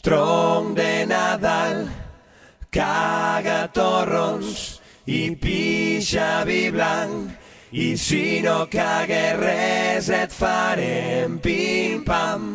Tronc de Nadal, caga torrons i pixa vi blanc. I si no cagues res et farem pim-pam.